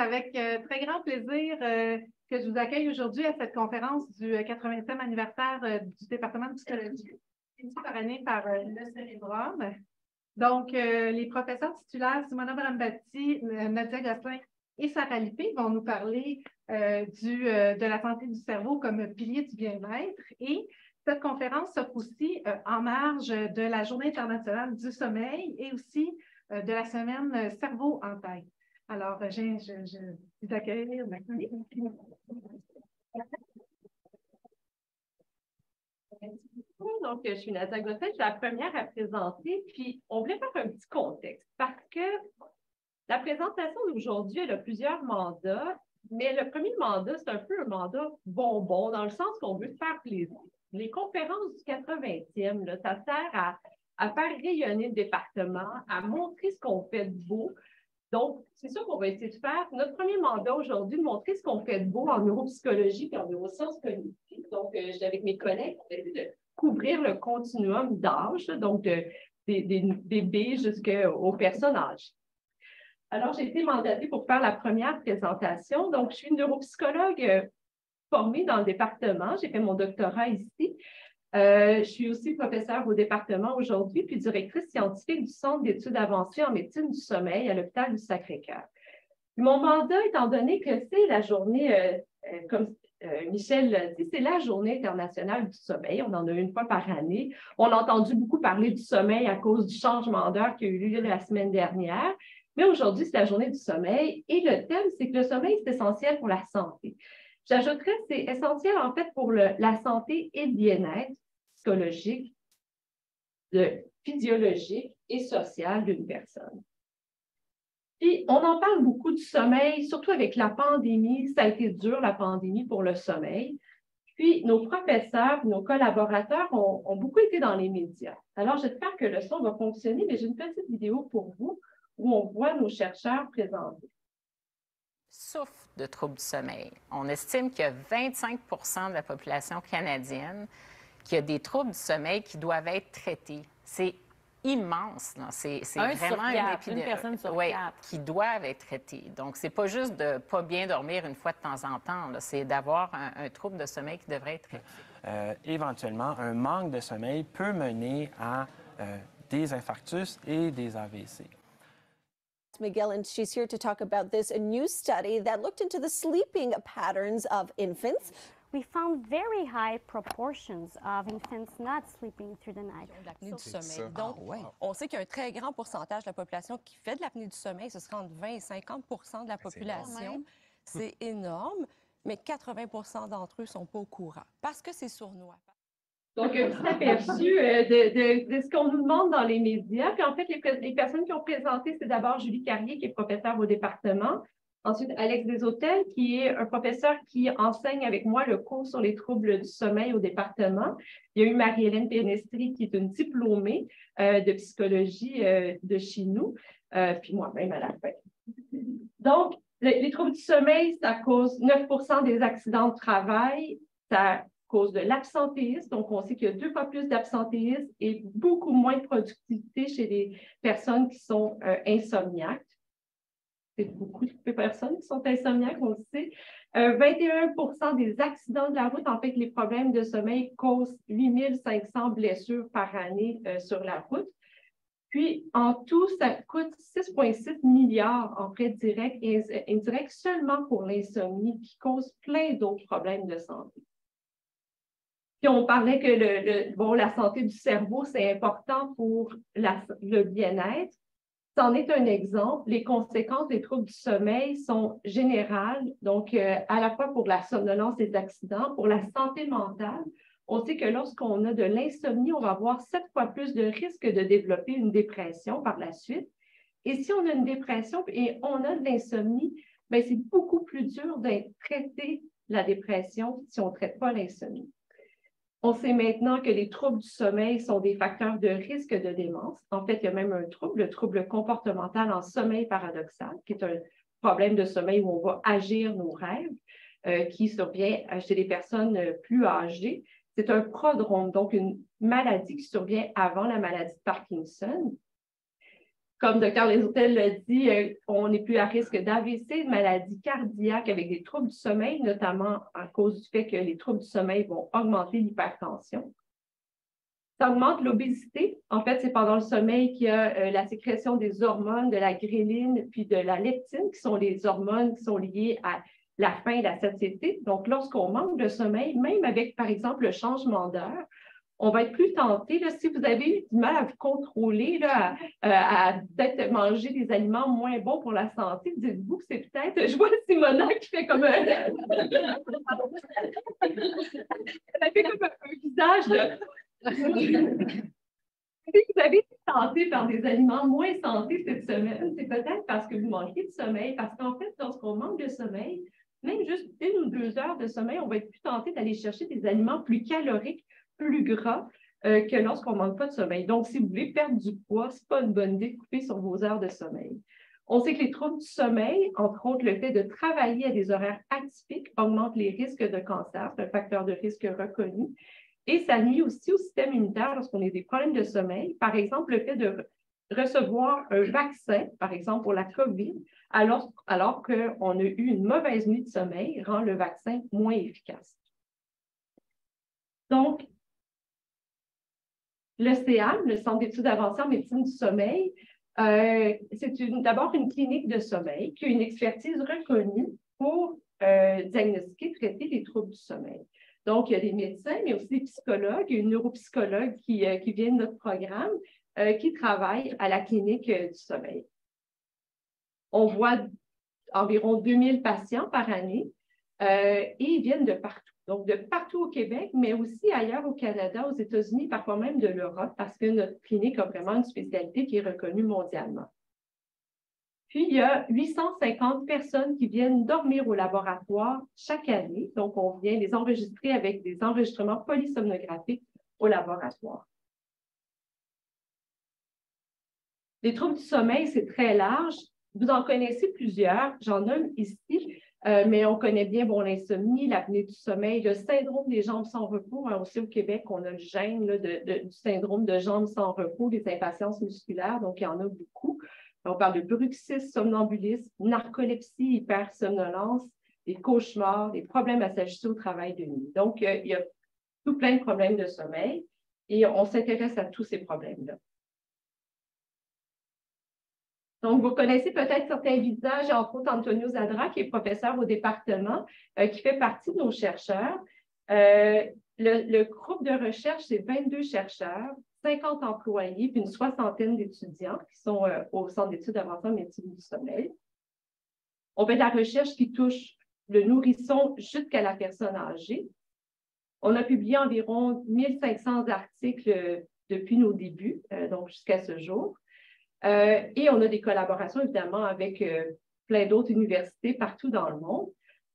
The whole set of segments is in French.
avec très grand plaisir que je vous accueille aujourd'hui à cette conférence du 80e anniversaire du département de psychologie, par année par le Cérébrum. Donc, les professeurs titulaires Simona Brambati, Nadia Gosselin et Sarah Lippé vont nous parler de la santé du cerveau comme pilier du bien-être. Et cette conférence s'offre aussi en marge de la Journée internationale du sommeil et aussi de la semaine Cerveau en tête. Alors, je vous accueille. Merci. Donc, je suis Nadia Gosselin, je suis la première à présenter, puis on voulait faire un petit contexte parce que la présentation d'aujourd'hui, elle a plusieurs mandats, mais le premier mandat, c'est un peu un mandat bonbon, dans le sens qu'on veut faire plaisir. Les conférences du 80e, là, ça sert à faire rayonner le département, à montrer ce qu'on fait de beau. Donc, c'est ça qu'on va essayer de faire. Notre premier mandat aujourd'hui, de montrer ce qu'on fait de beau en neuropsychologie et en neurosciences cognitives. Donc, avec mes collègues, on va essayer de couvrir le continuum d'âge, donc des bébés jusqu'aux personnes âgées. Alors, j'ai été mandatée pour faire la première présentation. Donc, je suis neuropsychologue formée dans le département. J'ai fait mon doctorat ici. Je suis aussi professeure au département aujourd'hui, puis directrice scientifique du Centre d'études avancées en médecine du sommeil à l'hôpital du Sacré-Cœur. Mon mandat, étant donné que c'est la journée, comme Michel l'a dit, c'est la journée internationale du sommeil. On en a une fois par année. On a entendu beaucoup parler du sommeil à cause du changement d'heure qui a eu lieu la semaine dernière. Mais aujourd'hui, c'est la journée du sommeil et le thème, c'est que le sommeil, c'est essentiel pour la santé. J'ajouterais que c'est essentiel, en fait, pour la santé et le bien-être psychologique, physiologique et social d'une personne. Puis, on en parle beaucoup du sommeil, surtout avec la pandémie. Ça a été dur, la pandémie, pour le sommeil. Puis, nos professeurs, nos collaborateurs ont beaucoup été dans les médias. Alors, j'espère que le son va fonctionner, mais j'ai une petite vidéo pour vous où on voit nos chercheurs présentés. Souffre de troubles du sommeil. On estime qu'il y a 25 de la population canadienne qui a des troubles du sommeil qui doivent être traités. C'est immense. C'est vraiment une personne sur quatre qui doivent être traités. Donc, c'est pas juste de pas bien dormir une fois de temps en temps. C'est d'avoir un trouble de sommeil qui devrait être traité. Éventuellement, un manque de sommeil peut mener à des infarctus et des AVC. Miguel, and she's here to talk about this a new study that looked into the sleeping patterns of infants. We found very high proportions of infants not sleeping through the night. L'apnée du sommeil. Donc, on sait qu'il y a un très grand pourcentage de la population qui fait de l'apnée du sommeil. Ce serait entre 20 et 50 de la population. C'est énorme, mais 80 d'entre eux ne sont pas au courant parce que c'est sournois. Donc, un petit aperçu de ce qu'on nous demande dans les médias. Puis, en fait, les personnes qui ont présenté, c'est d'abord Julie Carrier, qui est professeure au département. Ensuite, Alex Deshôtels, qui est un professeur qui enseigne avec moi le cours sur les troubles du sommeil au département. Il y a eu Marie-Hélène Pénestri, qui est une diplômée de psychologie de chez nous, puis moi-même à la fin. Donc, les troubles du sommeil, ça cause 9 des accidents de travail, ça cause de l'absentéisme. Donc, on sait qu'il y a 2 fois plus d'absentéisme et beaucoup moins de productivité chez les personnes qui sont insomniaques. C'est beaucoup de personnes qui sont insomniaques, on le sait. 21 des accidents de la route, en fait, les problèmes de sommeil causent 8500 blessures par année sur la route. Puis, en tout, ça coûte 6,6 milliards en frais directs et indirects seulement pour l'insomnie, qui cause plein d'autres problèmes de santé. Puis, on parlait que la santé du cerveau, c'est important pour le bien-être. C'en est un exemple. Les conséquences des troubles du sommeil sont générales, donc à la fois pour la somnolence et les accidents, pour la santé mentale. On sait que lorsqu'on a de l'insomnie, on va avoir 7 fois plus de risques de développer une dépression par la suite. Et si on a une dépression et on a de l'insomnie, bien, c'est beaucoup plus dur de traiter la dépression si on ne traite pas l'insomnie. On sait maintenant que les troubles du sommeil sont des facteurs de risque de démence. En fait, il y a même un trouble, le trouble comportemental en sommeil paradoxal, qui est un problème de sommeil où on va agir nos rêves, qui survient chez les personnes plus âgées. C'est un prodrome, donc une maladie qui survient avant la maladie de Parkinson. Comme Dr. Lesotel l'a dit, on est plus à risque d'AVC, de maladies cardiaques avec des troubles du sommeil, notamment à cause du fait que les troubles du sommeil vont augmenter l'hypertension. Ça augmente l'obésité. En fait, c'est pendant le sommeil qu'il y a la sécrétion des hormones, de la gréline, puis de la leptine, qui sont les hormones qui sont liées à la faim et la satiété. Donc, lorsqu'on manque de sommeil, même avec, par exemple, le changement d'heure, on va être plus tenté. Là, si vous avez eu du mal à vous contrôler, là, à peut-être manger des aliments moins bons pour la santé, dites-vous que c'est peut-être, je vois Simona qui fait comme elle fait comme un visage, là. Si vous avez été tenté par des aliments moins santé cette semaine, c'est peut-être parce que vous manquez de sommeil, parce qu'en fait, lorsqu'on manque de sommeil, même juste 1 ou 2 heures de sommeil, on va être plus tenté d'aller chercher des aliments plus caloriques, plus gras que lorsqu'on ne manque pas de sommeil. Donc, si vous voulez perdre du poids, ce n'est pas une bonne idée de couper sur vos heures de sommeil. On sait que les troubles du sommeil, entre autres le fait de travailler à des horaires atypiques, augmente les risques de cancer, c'est un facteur de risque reconnu. Et ça nuit aussi au système immunitaire lorsqu'on a des problèmes de sommeil. Par exemple, le fait de recevoir un vaccin, par exemple pour la COVID, alors qu'on a eu une mauvaise nuit de sommeil, rend le vaccin moins efficace. Donc, le CEAM, le Centre d'études avancées en médecine du sommeil, c'est d'abord une clinique de sommeil qui a une expertise reconnue pour diagnostiquer, traiter les troubles du sommeil. Donc, il y a des médecins, mais aussi des psychologues, une neuropsychologue qui vient de notre programme, qui travaille à la clinique du sommeil. On voit environ 2000 patients par année et ils viennent de partout. Donc, de partout au Québec, mais aussi ailleurs au Canada, aux États-Unis, parfois même de l'Europe, parce que notre clinique a vraiment une spécialité qui est reconnue mondialement. Puis, il y a 850 personnes qui viennent dormir au laboratoire chaque année. Donc, on vient les enregistrer avec des enregistrements polysomnographiques au laboratoire. Les troubles du sommeil, c'est très large. Vous en connaissez plusieurs. J'en nomme ici. Mais on connaît bien l'insomnie, l'apnée du sommeil, le syndrome des jambes sans repos. Hein, aussi au Québec, on a le gène là, du syndrome de jambes sans repos, des impatiences musculaires, donc il y en a beaucoup. On parle de bruxisme, somnambulisme, narcolepsie, hypersomnolence, des cauchemars, des problèmes à s'ajuster au travail de nuit. Donc, il y a tout plein de problèmes de sommeil et on s'intéresse à tous ces problèmes-là. Donc, vous connaissez peut-être certains visages, entre autres Antonio Zadra, qui est professeur au département, qui fait partie de nos chercheurs. Le groupe de recherche, c'est 22 chercheurs, 50 employés, puis une soixantaine d'étudiants qui sont au Centre d'études avancées en médecine du sommeil. On fait de la recherche qui touche le nourrisson jusqu'à la personne âgée. On a publié environ 1500 articles depuis nos débuts, donc jusqu'à ce jour. Et on a des collaborations, évidemment, avec plein d'autres universités partout dans le monde.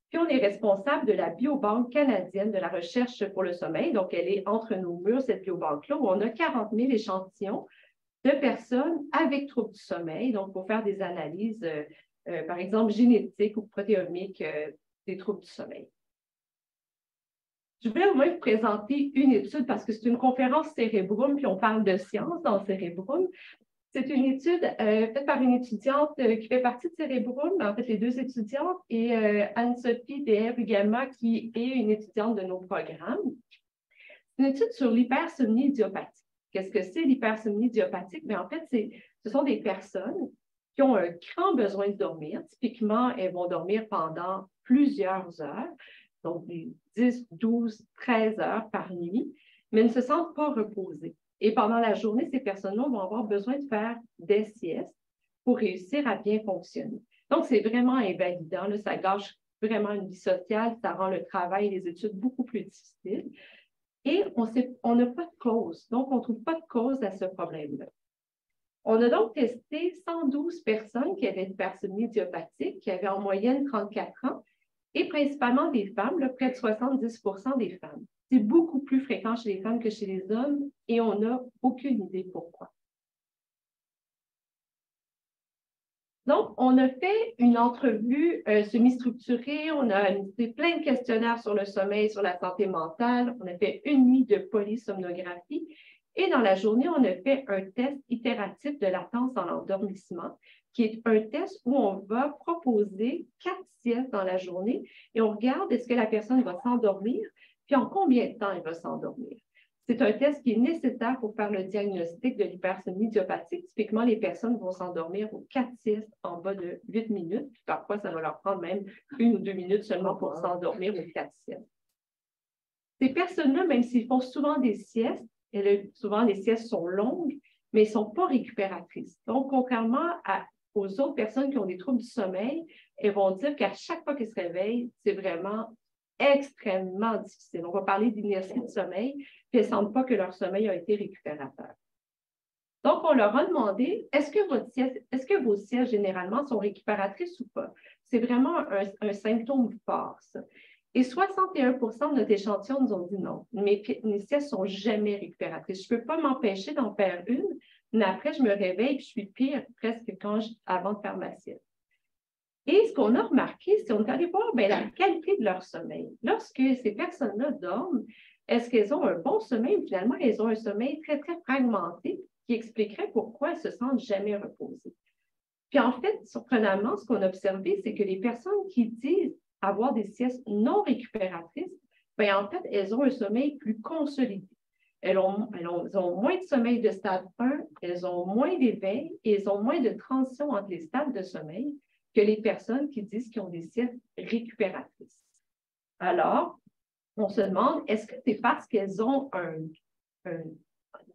Puis, on est responsable de la biobanque canadienne de la recherche pour le sommeil. Donc, elle est entre nos murs, cette biobanque-là, où on a 40 000 échantillons de personnes avec troubles du sommeil. Donc, pour faire des analyses, par exemple, génétiques ou protéomiques des troubles du sommeil. Je voulais au moins vous présenter une étude parce que c'est une conférence Cérébrum, puis on parle de science dans Cérébrum. C'est une étude faite par une étudiante qui fait partie de Cérébrum, en fait, les 2 étudiantes, et Anne-Sophie Deher-Ugama, qui est une étudiante de nos programmes. C'est une étude sur l'hypersomnie idiopathique. Qu'est-ce que c'est l'hypersomnie idiopathique? Bien, en fait, ce sont des personnes qui ont un grand besoin de dormir. Typiquement, elles vont dormir pendant plusieurs heures, donc 10, 12, 13 heures par nuit, mais ne se sentent pas reposées. Et pendant la journée, ces personnes-là vont avoir besoin de faire des siestes pour réussir à bien fonctionner. Donc, c'est vraiment invalidant. Là, ça gâche vraiment une vie sociale, ça rend le travail et les études beaucoup plus difficiles. Et on n'a pas de cause. Donc, on ne trouve pas de cause à ce problème-là. On a donc testé 112 personnes qui avaient une hypersomnie idiopathique, qui avaient en moyenne 34 ans, et principalement des femmes, là, près de 70% des femmes. C'est beaucoup plus fréquent chez les femmes que chez les hommes et on n'a aucune idée pourquoi. Donc, on a fait une entrevue semi-structurée, on a analysé plein de questionnaires sur le sommeil, sur la santé mentale, on a fait une nuit de polysomnographie Et dans la journée, on a fait un test itératif de latence dans l'endormissement, qui est un test où on va proposer 4 siestes dans la journée et on regarde est-ce que la personne va s'endormir, puis en combien de temps elle va s'endormir. C'est un test qui est nécessaire pour faire le diagnostic de l'hypersomnie idiopathique. Typiquement, les personnes vont s'endormir aux 4 siestes en bas de 8 minutes. Puis parfois, ça va leur prendre même 1 ou 2 minutes seulement pour s'endormir aux 4 siestes. Ces personnes-là, même s'ils font souvent des siestes, et souvent les siestes sont longues, mais elles ne sont pas récupératrices. Donc, contrairement aux autres personnes qui ont des troubles du sommeil, elles vont dire qu'à chaque fois qu'elles se réveillent, c'est vraiment extrêmement difficile. On va parler d'inertie de sommeil, puis elles ne sentent pas que leur sommeil a été récupérateur. Donc, on leur a demandé, est-ce que vos siestes généralement sont récupératrices ou pas? C'est vraiment un symptôme fort, ça. Et 61 de notre échantillon nous ont dit non. Mes siestes ne sont jamais récupératrices. Je ne peux pas m'empêcher d'en faire une, mais après, je me réveille et je suis pire presque avant de faire ma sieste. Et ce qu'on a remarqué, c'est qu'on est allé voir la qualité de leur sommeil. Lorsque ces personnes-là dorment, est-ce qu'elles ont un bon sommeil ou finalement, elles ont un sommeil très, très fragmenté qui expliquerait pourquoi elles ne se sentent jamais reposées. Puis en fait, surprenamment, ce qu'on a observé, c'est que les personnes qui disent avoir des siestes non récupératrices, en fait, elles ont un sommeil plus consolidé. Elles ont moins de sommeil de stade 1, elles ont moins d'éveil et elles ont moins de transition entre les stades de sommeil que les personnes qui disent qu'ils ont des siestes récupératrices. Alors, on se demande, est-ce que c'est parce qu'elles ont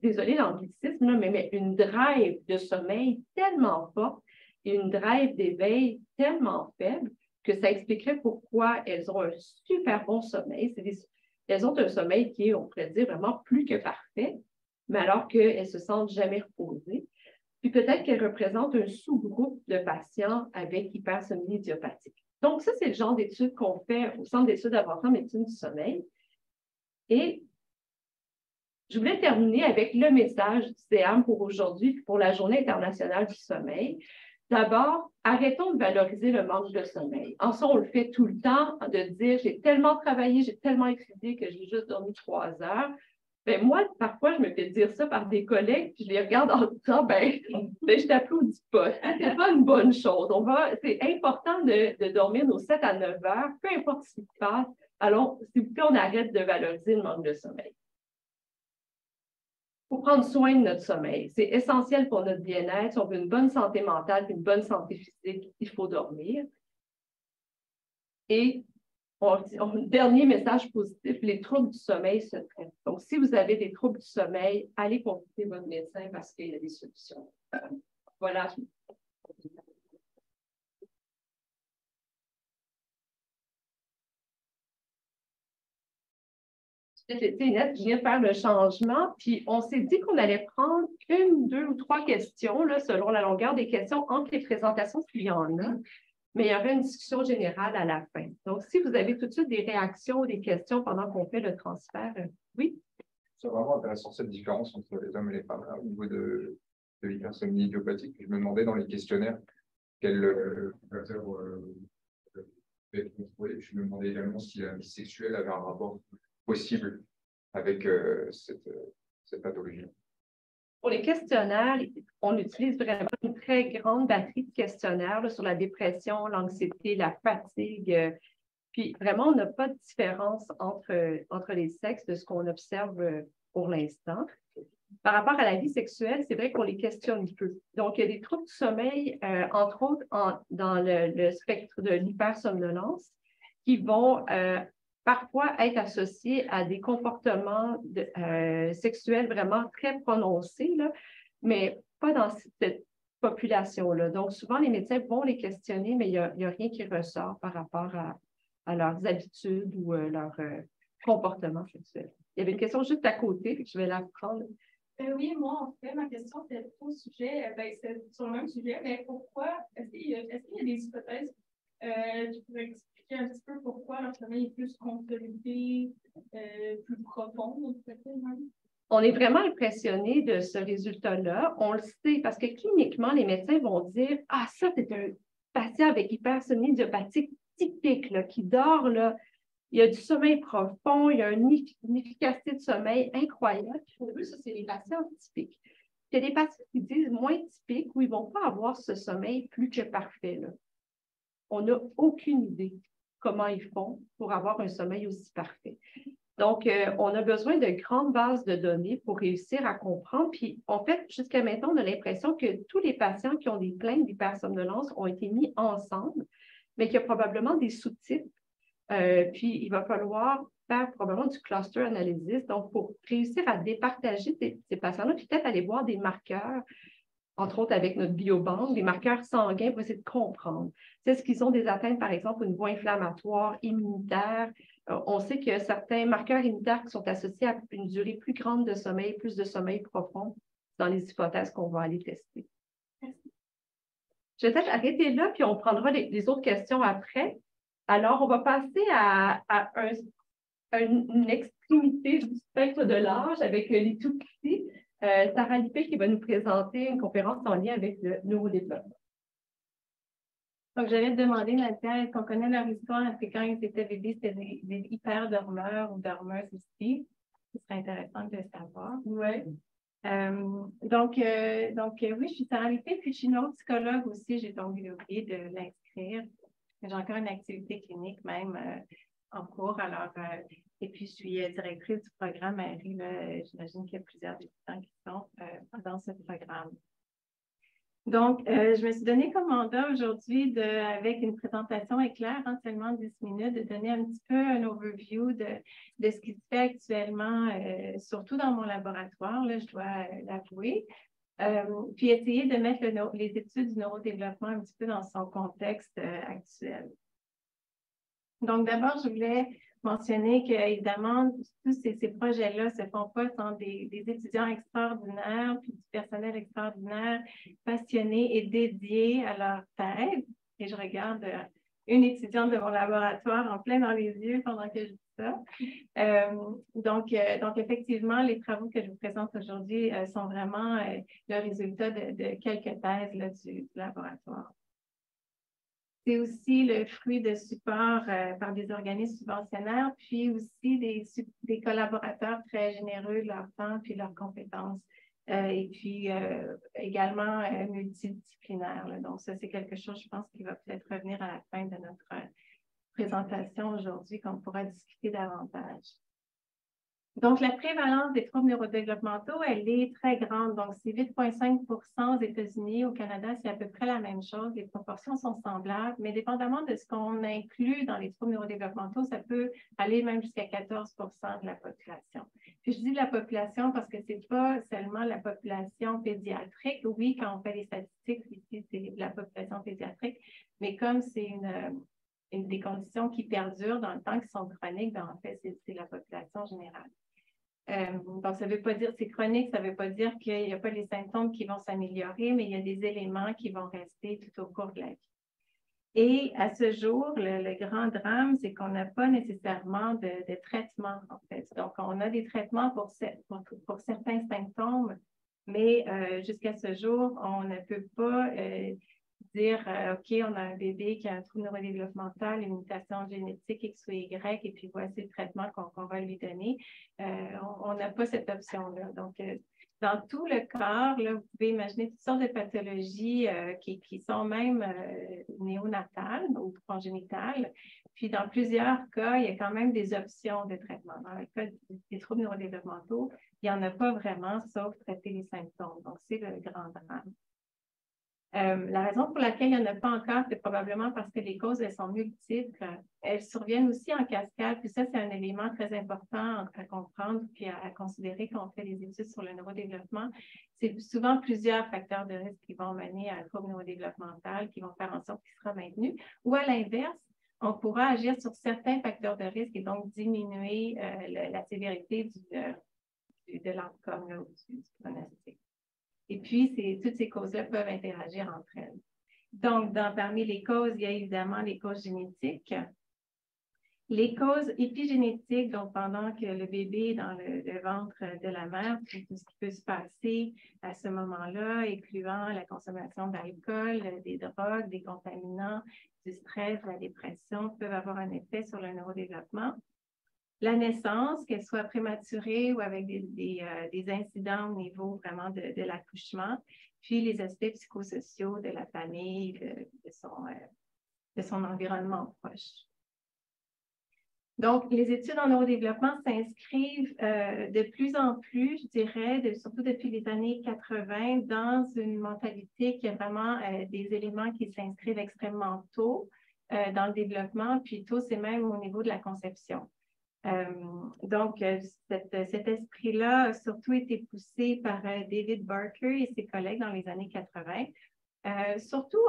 désolé l'anglicisme, mais une drive de sommeil tellement forte et une drive d'éveil tellement faible que ça expliquerait pourquoi elles ont un super bon sommeil. Elles ont un sommeil qui est, on pourrait dire, vraiment plus que parfait, mais alors qu'elles ne se sentent jamais reposées. Puis peut-être qu'elles représentent un sous-groupe de patients avec hypersomnie idiopathique. Donc, ça, c'est le genre d'études qu'on fait au Centre d'études avancées en médecine du sommeil. Et je voulais terminer avec le message du CEAM pour aujourd'hui, puis pour la Journée internationale du sommeil. D'abord, arrêtons de valoriser le manque de sommeil. En ça, on le fait tout le temps, de dire « j'ai tellement travaillé, j'ai tellement étudié que j'ai juste dormi 3 heures ». Moi, parfois, je me fais dire ça par des collègues, puis je les regarde en disant, je t'applaudis pas. C'est pas une bonne chose. C'est important de dormir nos 7 à 9 heures, peu importe ce qui se passe. Alors, s'il vous plaît, on arrête de valoriser le manque de sommeil. Il faut prendre soin de notre sommeil. C'est essentiel pour notre bien-être. Si on veut une bonne santé mentale et une bonne santé physique, il faut dormir. Et dernier message positif, les troubles du sommeil se traitent. Donc, si vous avez des troubles du sommeil, allez consulter votre médecin parce qu'il y a des solutions. Voilà. Je viens de faire le changement, puis on s'est dit qu'on allait prendre 1, 2 ou 3 questions, là, selon la longueur des questions, entre les présentations qu'il y en a. Mais il y aurait une discussion générale à la fin. Donc, si vous avez tout de suite des réactions ou des questions pendant qu'on fait le transfert, oui? C'est vraiment intéressant cette différence entre les hommes et les femmes au niveau de l'hypersomnie idiopathique. Je me demandais dans les questionnaires quel facteur être contrôlé. Je me demandais également si la vie sexuelle avait un rapport possible avec cette pathologie. Pour les questionnaires, on utilise vraiment une très grande batterie de questionnaires là, sur la dépression, l'anxiété, la fatigue. Puis vraiment, on n'a pas de différence entre les sexes de ce qu'on observe pour l'instant. Par rapport à la vie sexuelle, c'est vrai qu'on les questionne peu. Donc, il y a des troubles du sommeil, entre autres dans le spectre de l'hypersomnolence, qui vont parfois être associés à des comportements sexuels vraiment très prononcés, là, mais pas dans cette population-là. Donc, souvent, les médecins vont les questionner, mais il n'y a rien qui ressort par rapport à leurs habitudes ou leur comportement sexuel. Il y avait une question juste à côté, je vais la prendre. Oui, moi, en fait, ma question, c'était au sujet, c'est sur le même sujet, mais pourquoi, est-ce qu'il y a des hypothèses qui pourraient expliquer un petit peu pourquoi leur sommeil est plus consolidé, plus profond, peut-être même? On est vraiment impressionné de ce résultat-là. On le sait parce que cliniquement, les médecins vont dire « Ah, ça, c'est un patient avec hypersomnie idiopathique typique, là, qui dort là, Il y a du sommeil profond, il y a une efficacité de sommeil incroyable. Ça, c'est les patients typiques. Il y a des patients qui disent moins typiques où ils ne vont pas avoir ce sommeil plus que parfait, là. On n'a aucune idée comment ils font pour avoir un sommeil aussi parfait. Donc, on a besoin de grandes bases de données pour réussir à comprendre. Puis, en fait, jusqu'à maintenant, on a l'impression que tous les patients qui ont des plaintes d'hypersomnolence ont été mis ensemble, mais qu'il y a probablement des sous-types. Puis, il va falloir faire probablement du cluster analysis. Donc, pour réussir à départager ces patients-là, puis peut-être aller voir des marqueurs, entre autres avec notre biobanque, des marqueurs sanguins pour essayer de comprendre. Est-ce qu'ils ont des atteintes, par exemple, au niveau inflammatoire, immunitaire? On sait qu'il y a certains marqueurs immunitaires qui sont associés à une durée plus grande de sommeil, plus de sommeil profond dans les hypothèses qu'on va aller tester. Je vais peut-être arrêter là, puis on prendra les autres questions après. Alors, on va passer à une extrémité du spectre de l'âge avec les tout petits. Sarah Lippé qui va nous présenter une conférence en lien avec le neurodéveloppement. Donc, j'allais te demander, Nadia, est-ce qu'on connaît leur histoire? Est-ce que quand ils étaient bébés, c'était des hyper-dormeurs ou dormeuses aussi? Ce serait intéressant de le savoir. Oui. Donc, oui, je suis Sarah Lippé, puis je suis neuropsychologue aussi. J'ai donc oublié de l'inscrire. J'ai encore une activité clinique même en cours. Alors, et puis, je suis directrice du programme Marie. J'imagine qu'il y a plusieurs étudiants qui sont dans ce programme. Donc, je me suis donné comme mandat aujourd'hui, avec une présentation éclair, seulement 10 minutes, de donner un petit peu un overview de ce qui se fait actuellement, surtout dans mon laboratoire, là, je dois l'avouer. Puis essayer de mettre les études du neurodéveloppement un petit peu dans son contexte actuel. Donc, d'abord, je voulais mentionner qu'évidemment, tous ces projets-là se font pas sans des étudiants extraordinaires, puis du personnel extraordinaire, passionnés et dédiés à leur thèse. Et je regarde une étudiante de mon laboratoire en plein dans les yeux pendant que je dis ça. Donc, effectivement, les travaux que je vous présente aujourd'hui sont vraiment le résultat de quelques thèses là, du laboratoire. C'est aussi le fruit de support par des organismes subventionnaires, puis aussi des collaborateurs très généreux de leur temps puis leurs compétences, et puis également multidisciplinaires. Là. Donc, ça, c'est quelque chose, je pense, qui va peut-être revenir à la fin de notre présentation aujourd'hui, qu'on pourra discuter davantage. Donc, la prévalence des troubles neurodéveloppementaux, elle est très grande. Donc, c'est 8,5 aux États-Unis. Au Canada, c'est à peu près la même chose. Les proportions sont semblables, mais dépendamment de ce qu'on inclut dans les troubles neurodéveloppementaux, ça peut aller même jusqu'à 14 de la population. Puis, je dis la population parce que ce n'est pas seulement la population pédiatrique. Oui, quand on fait les statistiques, ici, c'est la population pédiatrique, mais comme c'est des conditions qui perdurent dans le temps, qui sont chroniques, bien, en fait, c'est la population générale. Donc, ça ne veut pas dire, c'est chronique, ça ne veut pas dire qu'il n'y a pas les symptômes qui vont s'améliorer, mais il y a des éléments qui vont rester tout au cours de la vie. Et à ce jour, le grand drame, c'est qu'on n'a pas nécessairement de traitement, en fait. Donc, on a des traitements pour certains symptômes, mais jusqu'à ce jour, on ne peut pas dire, OK, on a un bébé qui a un trouble neurodéveloppemental, une mutation génétique X ou Y, et puis voici le traitement qu'on va lui donner. On n'a pas cette option-là. Donc, dans tout le corps, là, vous pouvez imaginer toutes sortes de pathologies qui sont même néonatales ou congénitales. Puis, dans plusieurs cas, il y a quand même des options de traitement. Dans le cas des troubles neurodéveloppementaux, il n'y en a pas vraiment, sauf traiter les symptômes. Donc, c'est le grand drame. La raison pour laquelle il n'y en a pas encore, c'est probablement parce que les causes, elles sont multiples. Elles surviennent aussi en cascade, puis ça, c'est un élément très important à comprendre puis à considérer quand on fait des études sur le neurodéveloppement. C'est souvent plusieurs facteurs de risque qui vont mener à un trouble neurodéveloppemental, qui vont faire en sorte qu'il sera maintenu. Ou à l'inverse, on pourra agir sur certains facteurs de risque et donc diminuer la sévérité de l'outcome, du pronostic. Et puis, toutes ces causes-là peuvent interagir entre elles. Donc, parmi les causes, il y a évidemment les causes génétiques. Les causes épigénétiques, donc pendant que le bébé est dans le ventre de la mère, tout ce qui peut se passer à ce moment-là, incluant la consommation d'alcool, des drogues, des contaminants, du stress, la dépression, peuvent avoir un effet sur le neurodéveloppement. La naissance, qu'elle soit prématurée ou avec des incidents au niveau vraiment de l'accouchement, puis les aspects psychosociaux de la famille, de son environnement proche. Donc, les études en neurodéveloppement s'inscrivent de plus en plus, je dirais, surtout depuis les années 80, dans une mentalité qui a vraiment des éléments qui s'inscrivent extrêmement tôt dans le développement, puis tôt, c'est même au niveau de la conception. Donc, cet esprit-là a surtout été poussé par David Barker et ses collègues dans les années 80, surtout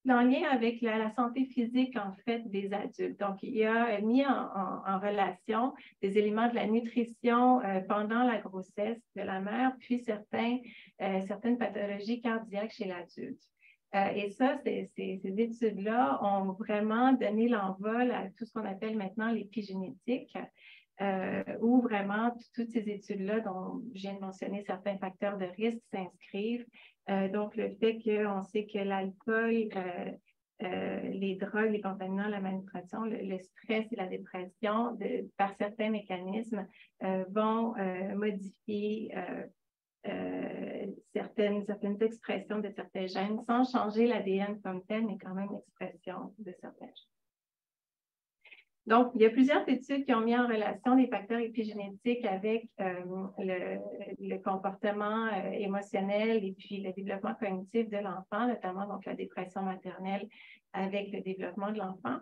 en lien avec la santé physique, en fait, des adultes. Donc, il a mis en relation des éléments de la nutrition pendant la grossesse de la mère, puis certaines pathologies cardiaques chez l'adulte. Et ça, ces études-là ont vraiment donné l'envol à tout ce qu'on appelle maintenant l'épigénétique, où vraiment toutes ces études-là, dont je viens de mentionner certains facteurs de risque, s'inscrivent. Donc, le fait qu'on sait que l'alcool, les drogues, les contaminants, la malnutrition, le stress et la dépression, par certains mécanismes, vont modifier certaines expressions de certains gènes sans changer l'ADN comme tel, mais quand même l'expression de certains gènes. Donc, il y a plusieurs études qui ont mis en relation les facteurs épigénétiques avec le comportement émotionnel et puis le développement cognitif de l'enfant, notamment donc la dépression maternelle avec le développement de l'enfant.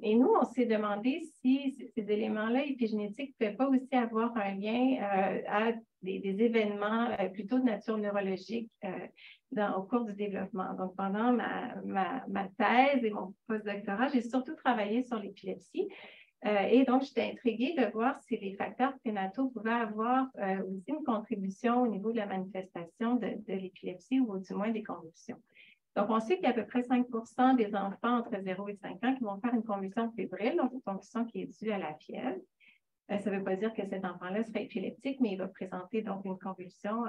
Et nous, on s'est demandé si ces éléments-là épigénétiques ne pouvaient pas aussi avoir un lien à des événements plutôt de nature neurologique au cours du développement. Donc, pendant ma thèse et mon postdoctorat, j'ai surtout travaillé sur l'épilepsie. Et donc, j'étais intriguée de voir si les facteurs prénataux pouvaient avoir aussi une contribution au niveau de la manifestation de l'épilepsie ou du moins des convulsions. Donc, on sait qu'il y a à peu près 5 des enfants entre 0 et 5 ans qui vont faire une convulsion fébrile, donc une convulsion qui est due à la fièvre. Ça ne veut pas dire que cet enfant-là sera épileptique, mais il va présenter donc une convulsion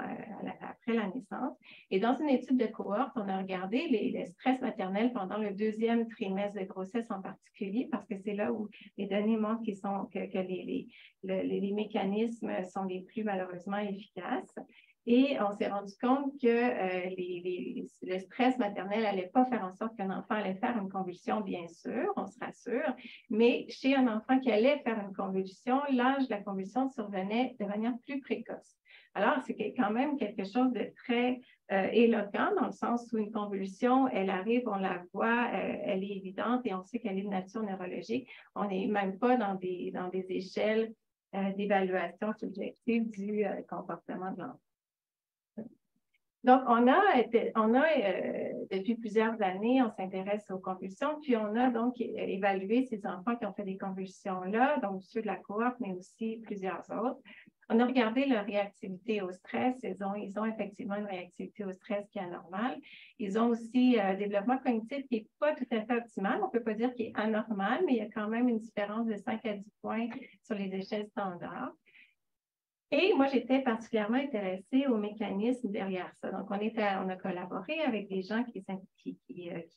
après la naissance. Et dans une étude de cohorte, on a regardé le stress maternel pendant le 2e trimestre de grossesse en particulier, parce que c'est là où les données montrent que les mécanismes sont les plus malheureusement efficaces. Et on s'est rendu compte que le stress maternel n'allait pas faire en sorte qu'un enfant allait faire une convulsion, bien sûr, on se rassure, mais chez un enfant qui allait faire une convulsion, l'âge de la convulsion survenait de manière plus précoce. Alors, c'est quand même quelque chose de très éloquent, dans le sens où une convulsion, elle arrive, on la voit, elle est évidente et on sait qu'elle est de nature neurologique. On n'est même pas dans des échelles d'évaluation subjective du comportement de l'enfant. Donc, depuis plusieurs années, on s'intéresse aux convulsions, puis on a donc évalué ces enfants qui ont fait des convulsions-là, donc ceux de la cohorte, mais aussi plusieurs autres. On a regardé leur réactivité au stress. Ils ont effectivement une réactivité au stress qui est anormale. Ils ont aussi un développement cognitif qui n'est pas tout à fait optimal. On ne peut pas dire qu'il est anormal, mais il y a quand même une différence de 5 à 10 points sur les échelles standards. Et moi, j'étais particulièrement intéressée aux mécanismes derrière ça. Donc, on a collaboré avec des gens qui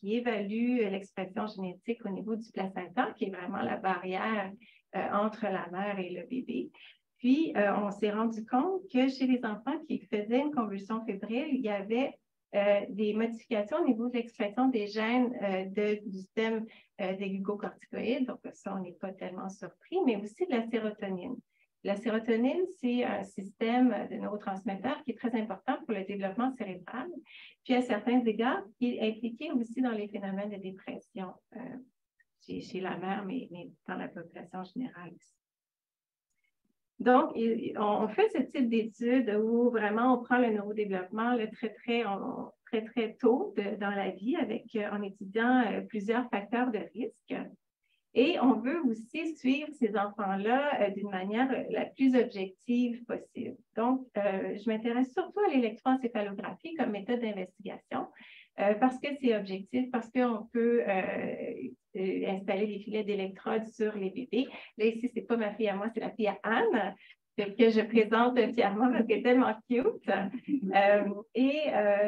évaluent l'expression génétique au niveau du placenta, qui est vraiment la barrière entre la mère et le bébé. Puis, on s'est rendu compte que chez les enfants qui faisaient une convulsion fébrile, il y avait des modifications au niveau de l'expression des gènes du système des glucocorticoïdes. Donc, ça, on n'est pas tellement surpris, mais aussi de la sérotonine. La sérotonine, c'est un système de neurotransmetteurs qui est très important pour le développement cérébral, puis à certains égards, qui est impliqué aussi dans les phénomènes de dépression chez la mère, mais dans la population générale aussi. Donc, on fait ce type d'études où vraiment on prend le neurodéveloppement très tôt dans la vie en étudiant plusieurs facteurs de risque. Et on veut aussi suivre ces enfants-là d'une manière la plus objective possible. Donc, je m'intéresse surtout à l'électroencéphalographie comme méthode d'investigation parce que c'est objectif, parce qu'on peut installer les filets d'électrodes sur les bébés. Là, ici, ce n'est pas ma fille à moi, c'est la fille à Anne, que je présente fièrement parce qu'elle est tellement cute.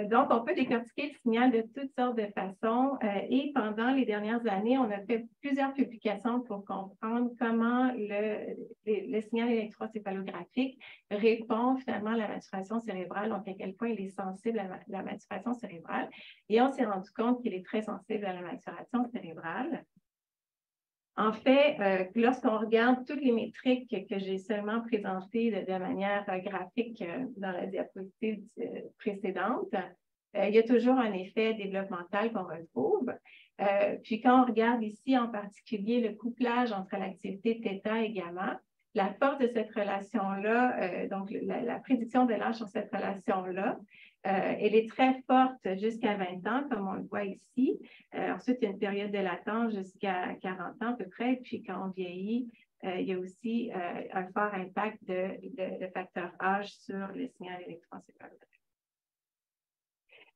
Donc, on peut décortiquer le signal de toutes sortes de façons. Et pendant les dernières années, on a fait plusieurs publications pour comprendre comment le signal électrocéphalographique répond finalement à la maturation cérébrale, donc à quel point il est sensible à la maturation cérébrale. Et on s'est rendu compte qu'il est très sensible à la maturation cérébrale. En fait, lorsqu'on regarde toutes les métriques que j'ai seulement présentées de manière graphique dans la diapositive précédente, il y a toujours un effet développemental qu'on retrouve. Puis quand on regarde ici en particulier le couplage entre l'activité θ et gamma, la force de cette relation-là, donc la prédiction de l'âge sur cette relation-là, elle est très forte jusqu'à 20 ans, comme on le voit ici. Ensuite, il y a une période de latence jusqu'à 40 ans à peu près. Puis quand on vieillit, il y a aussi un fort impact de facteur âge sur le signal électroencéphalographique.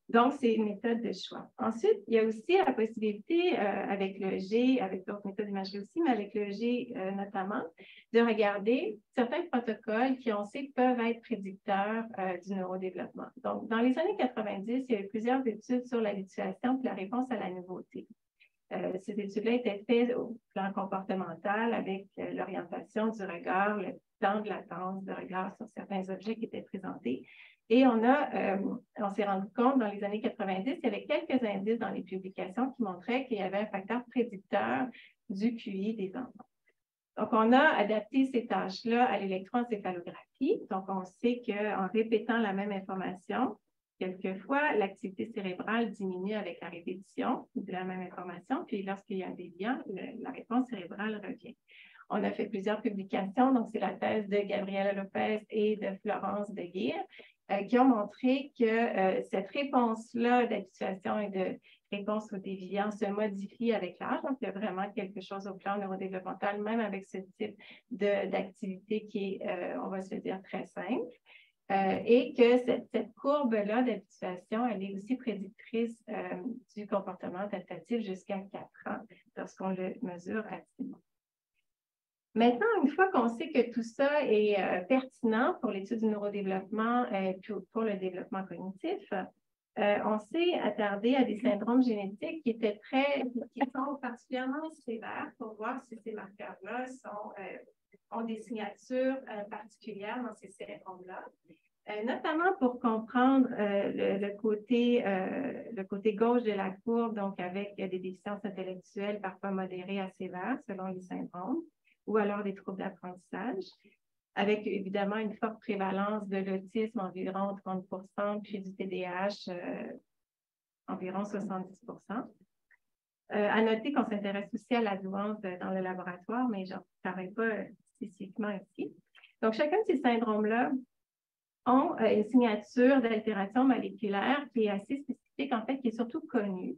Donc, c'est une méthode de choix. Ensuite, il y a aussi la possibilité, avec le G, avec d'autres méthodes d'imagerie aussi, mais avec le G notamment, de regarder certains protocoles qui, on sait, peuvent être prédicteurs du neurodéveloppement. Donc, dans les années 90, il y a eu plusieurs études sur l'habituation et la réponse à la nouveauté. Ces études-là étaient faites au plan comportemental avec l'orientation du regard, le temps de latence de regard sur certains objets qui étaient présentés. Et on s'est rendu compte dans les années 90, il y avait quelques indices dans les publications qui montraient qu'il y avait un facteur prédicteur du QI des enfants. Donc, on a adapté ces tâches-là à l'électroencéphalographie. Donc, on sait qu'en répétant la même information, quelquefois, l'activité cérébrale diminue avec la répétition de la même information. Puis, lorsqu'il y a un déviant, la réponse cérébrale revient. On a fait plusieurs publications. Donc, c'est la thèse de Gabriela Lopez et de Florence de Geer qui ont montré que cette réponse-là d'habituation et de réponse au déviant se modifie avec l'âge. Donc, il y a vraiment quelque chose au plan neurodéveloppemental, même avec ce type d'activité qui est, on va se dire, très simple. Et que cette courbe-là d'habituation, elle est aussi prédictrice du comportement adaptatif jusqu'à 4 ans lorsqu'on le mesure activement. Maintenant, une fois qu'on sait que tout ça est pertinent pour l'étude du neurodéveloppement et pour le développement cognitif, on s'est attardé à des syndromes génétiques qui sont particulièrement sévères pour voir si ces marqueurs-là ont des signatures particulières dans ces syndromes-là. Notamment pour comprendre le côté gauche de la courbe, donc avec des déficiences intellectuelles parfois modérées à sévères selon les syndromes, ou alors des troubles d'apprentissage, avec évidemment une forte prévalence de l'autisme, environ 30%, puis du TDAH, environ 70%. À noter qu'on s'intéresse aussi à la douance dans le laboratoire, mais je n'en parlerai pas spécifiquement ici. Donc, chacun de ces syndromes-là ont une signature d'altération moléculaire qui est assez spécifique, en fait, qui est surtout connue.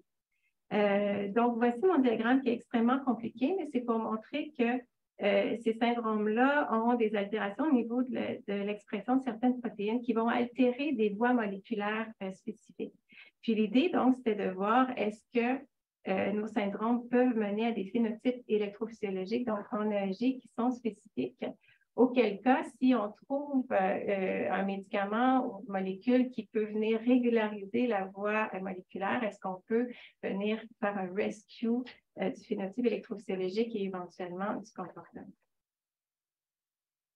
Donc, voici mon diagramme qui est extrêmement compliqué, mais c'est pour montrer que ces syndromes-là ont des altérations au niveau de l'expression de certaines protéines qui vont altérer des voies moléculaires spécifiques. Puis l'idée, donc, c'était de voir est-ce que nos syndromes peuvent mener à des phénotypes électrophysiologiques, donc en EEG, qui sont spécifiques. Auquel cas, si on trouve un médicament ou une molécule qui peut venir régulariser la voie moléculaire, est-ce qu'on peut venir faire un rescue du phénotype électrophysiologique et éventuellement du comportement?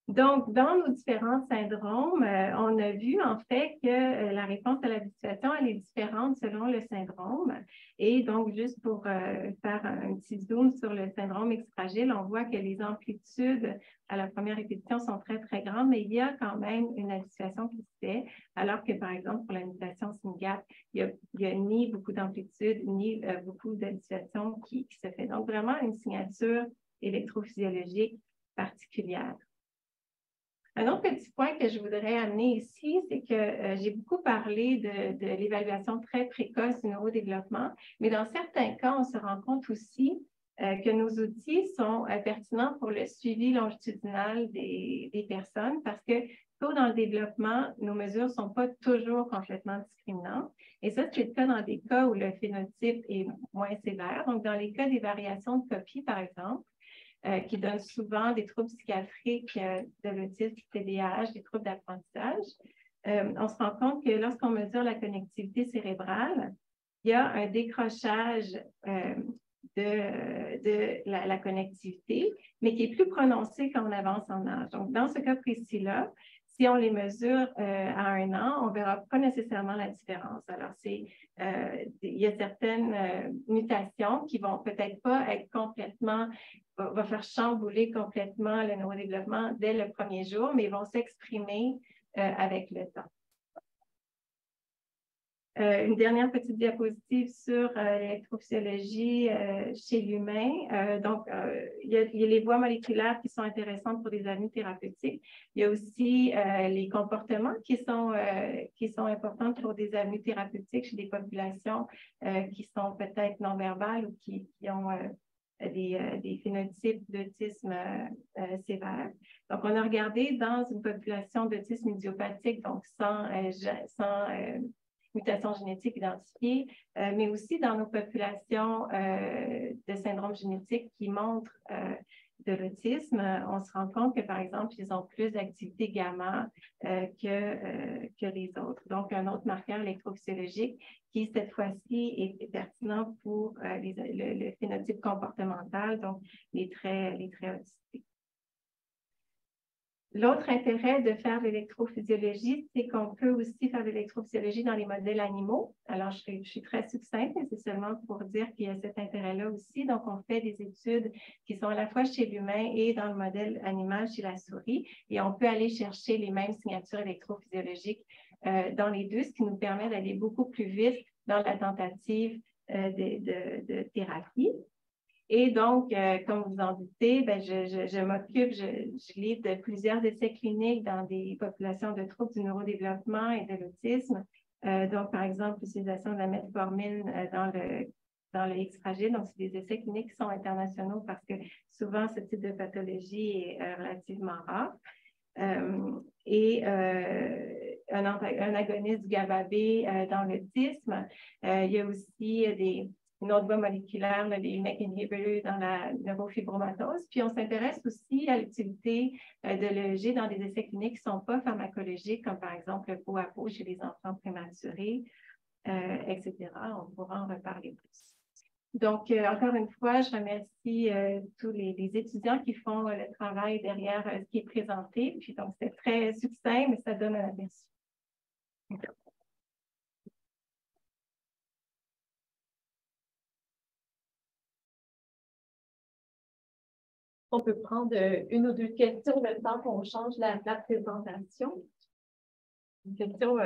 Donc, dans nos différents syndromes, on a vu en fait que la réponse à l'habituation, elle est différente selon le syndrome. Et donc, juste pour faire un petit zoom sur le syndrome X-fragile, on voit que les amplitudes à la première répétition sont très, très grandes, mais il y a quand même une habituation qui se fait, alors que, par exemple, pour la mutation SYNGAP, il n'y a ni beaucoup d'amplitude, ni beaucoup d'habituation qui se fait. Donc, vraiment une signature électrophysiologique particulière. Un autre petit point que je voudrais amener ici, c'est que j'ai beaucoup parlé de l'évaluation très précoce du neurodéveloppement, mais dans certains cas, on se rend compte aussi que nos outils sont pertinents pour le suivi longitudinal des personnes parce que tôt dans le développement, nos mesures ne sont pas toujours complètement discriminantes. Et ça, c'est le cas dans des cas où le phénotype est moins sévère. Donc, dans les cas des variations de copie, par exemple, qui donnent souvent des troubles psychiatriques de l'autisme, du TDAH, des troubles d'apprentissage, on se rend compte que lorsqu'on mesure la connectivité cérébrale, il y a un décrochage de la connectivité, mais qui est plus prononcé quand on avance en âge. Donc, dans ce cas précis-là, si on les mesure à 1 an, on ne verra pas nécessairement la différence. Alors, il y a certaines mutations qui vont peut-être pas être complètement, va faire chambouler complètement le neurodéveloppement dès le premier jour, mais vont s'exprimer avec le temps. Une dernière petite diapositive sur l'électrophysiologie chez l'humain. Donc, il y a les voies moléculaires qui sont intéressantes pour des avenues thérapeutiques. Il y a aussi les comportements qui sont importants pour des avenues thérapeutiques chez des populations qui sont peut-être non-verbales ou qui ont des phénotypes d'autisme sévères. Donc, on a regardé dans une population d'autisme idiopathique, donc sans mutations génétiques identifiées, mais aussi dans nos populations de syndrome génétique qui montrent de l'autisme, on se rend compte que, par exemple, ils ont plus d'activité gamma que les autres. Donc, un autre marqueur électrophysiologique qui, cette fois-ci, est pertinent pour le phénotype comportemental, donc les traits autistiques. L'autre intérêt de faire de l'électrophysiologie, c'est qu'on peut aussi faire de l'électrophysiologie dans les modèles animaux. Alors, je suis très succincte, mais c'est seulement pour dire qu'il y a cet intérêt-là aussi. Donc, on fait des études qui sont à la fois chez l'humain et dans le modèle animal chez la souris. Et on peut aller chercher les mêmes signatures électrophysiologiques dans les deux, ce qui nous permet d'aller beaucoup plus vite dans la tentative de thérapie. Et donc, comme vous en doutez, je m'occupe, je livre de plusieurs essais cliniques dans des populations de troubles du neurodéveloppement et de l'autisme. Donc, par exemple, l'utilisation de la metformine dans le X fragile. Donc, c'est des essais cliniques qui sont internationaux parce que souvent, ce type de pathologie est relativement rare. Et un agoniste du GABA-B dans l'autisme. Il y a aussi une autre voie moléculaire, les MEK inhibitors dans la neurofibromatose. Puis, on s'intéresse aussi à l'utilité de l'EEG dans des essais cliniques qui ne sont pas pharmacologiques, comme par exemple le peau-à-peau chez les enfants prématurés, etc. On pourra en reparler plus. Donc, encore une fois, je remercie tous les étudiants qui font le travail derrière ce qui est présenté. Puis, donc, c'est très succinct, mais ça donne un aperçu. On peut prendre une ou deux questions le temps qu'on change la présentation. Une question.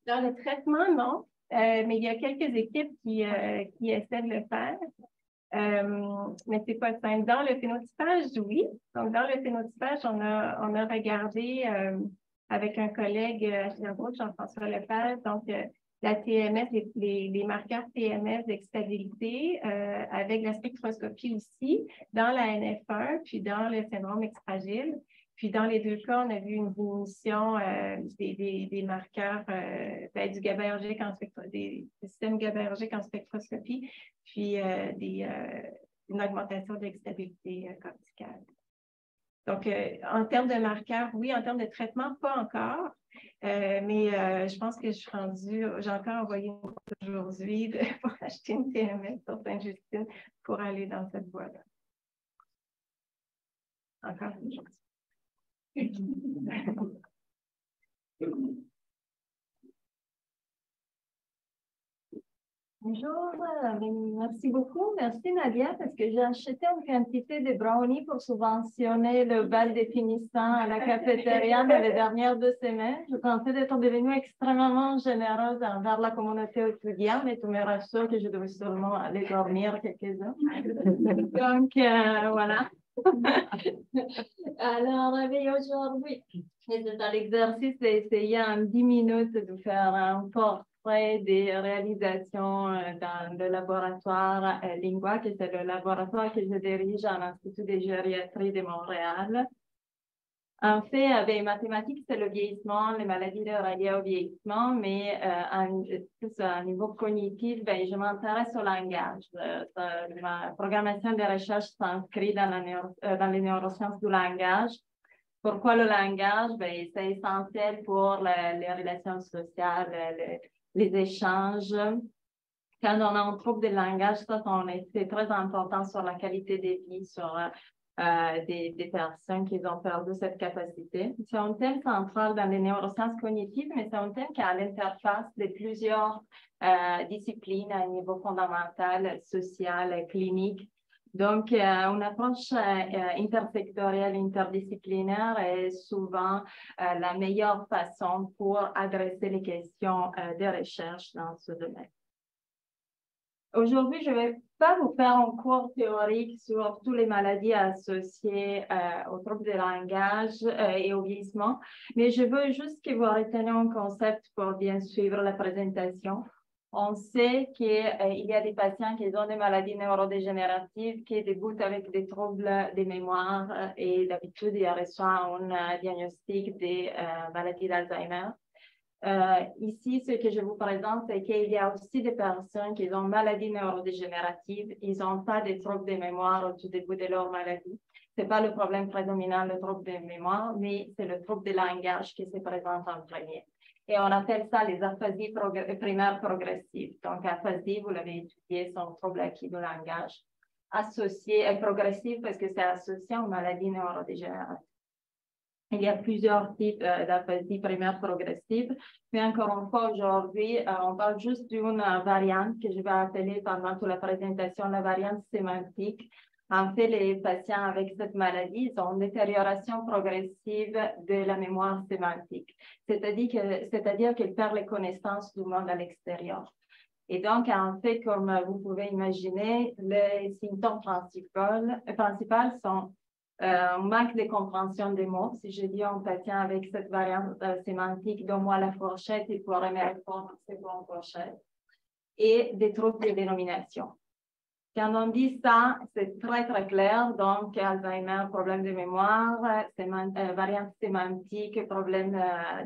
Dans le traitement, non, mais il y a quelques équipes qui essaient de le faire. Mais c'est pas simple. Dans le phénotypage, oui. Donc, dans le phénotypage, on a regardé avec un collègue à Sherbrooke, Jean-François Lepage, donc la TMS, les marqueurs TMS d'excitabilité avec la spectroscopie aussi, dans la NF1, puis dans le syndrome X fragile. Puis dans les deux cas, on a vu une diminution des marqueurs du GABAergique des systèmes GABAergiques en spectroscopie, puis une augmentation de l'excitabilité corticale. Donc, en termes de marqueurs, oui, en termes de traitement, pas encore, mais je pense que j'ai encore envoyé une course aujourd'hui pour acheter une TMS sur Sainte-Justine pour aller dans cette voie-là. Encore une chose. Bonjour, merci beaucoup. Merci Nadia parce que j'ai acheté une quantité de brownies pour subventionner le bal des finissants à la cafétéria dans les dernières 2 semaines. Je pensais d'être devenue extrêmement généreuse envers la communauté étudiante, mais tu me rassures que je devais seulement aller dormir quelques heures. Donc, voilà. Alors, aujourd'hui, dans l'exercice d'essayer en 10 minutes de faire un portrait des réalisations dans le laboratoire Lingua, qui c'est le laboratoire que je dirige à l'Institut de gériatrie de Montréal. En fait, avec les mathématiques, c'est le vieillissement, les maladies reliées au vieillissement, mais plus à un niveau cognitif, ben, je m'intéresse au langage. Ma programmation de recherche s'inscrit dans les neurosciences du langage. Pourquoi le langage? Ben, c'est essentiel pour les relations sociales, les échanges. Quand on a un trouble de langage, c'est très important sur la qualité de vie, sur des personnes qui ont perdu cette capacité. C'est un thème central dans les neurosciences cognitives, mais c'est un thème qui est à l'interface de plusieurs disciplines à un niveau fondamental, social, clinique. Donc, une approche intersectorielle, interdisciplinaire est souvent la meilleure façon pour adresser les questions de recherche dans ce domaine. Aujourd'hui, je ne vais pas vous faire un cours théorique sur toutes les maladies associées aux troubles de langage et au vieillissement, mais je veux juste que vous reteniez un concept pour bien suivre la présentation. On sait qu'il y a des patients qui ont des maladies neurodégénératives qui débutent avec des troubles de mémoire et d'habitude, ils reçoivent un diagnostic de maladie d'Alzheimer. Ici, ce que je vous présente, c'est qu'il y a aussi des personnes qui ont maladie neurodégénérative. Ils n'ont pas de troubles de mémoire au tout début de leur maladie. Ce n'est pas le problème prédominant, le trouble de mémoire, mais c'est le trouble de langage qui se présente en premier. Et on appelle ça les aphasies primaires progressives. Donc, aphasie, vous l'avez étudié, c'est un trouble acquis du langage associé et progressif parce que c'est associé aux maladies neurodégénératives. Il y a plusieurs types d'aphasie primaire progressive, mais encore une fois, aujourd'hui, on parle juste d'une variante que je vais appeler pendant toute la présentation la variante sémantique. En fait, les patients avec cette maladie ont une détérioration progressive de la mémoire sémantique, c'est-à-dire qu'ils perdent les connaissances du monde à l'extérieur. Et donc, en fait, comme vous pouvez imaginer, les symptômes principaux sont un manque de compréhension des mots. Si je dis à un patient avec cette variante sémantique, donne-moi la fourchette, il pourrait me répondre, c'est bon, fourchette. Et des troubles de dénomination. Quand on dit ça, c'est très, très clair. Donc, Alzheimer, problème de mémoire, variante sémantique, problème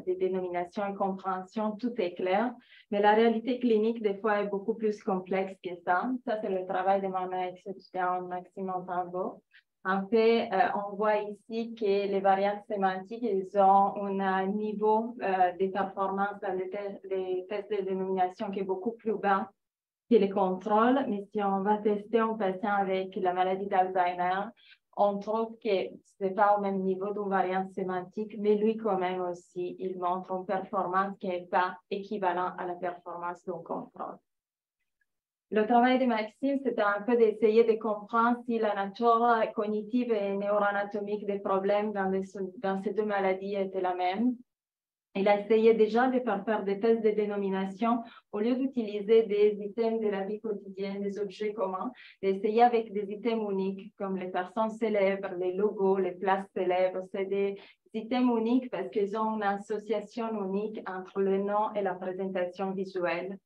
de dénomination et compréhension, tout est clair. Mais la réalité clinique, des fois, est beaucoup plus complexe que ça. Ça, c'est le travail de mon ex-étudiant Maxime Montalvo. En fait, on voit ici que les variantes sémantiques, ils ont un niveau de performance dans les tests de dénomination qui est beaucoup plus bas que les contrôles. Mais si on va tester un patient avec la maladie d'Alzheimer, on trouve que ce n'est pas au même niveau d'une variante sémantique, mais lui, quand même aussi, il montre une performance qui n'est pas équivalente à la performance d'un contrôle. Le travail de Maxime, c'était un peu d'essayer de comprendre si la nature cognitive et neuroanatomique des problèmes dans ces deux maladies était la même. Il a essayé déjà de faire des tests de dénomination au lieu d'utiliser des items de la vie quotidienne, des objets communs, d'essayer avec des items uniques comme les personnes célèbres, les logos, les places célèbres. C'est des items uniques parce qu'ils ont une association unique entre le nom et la présentation visuelle.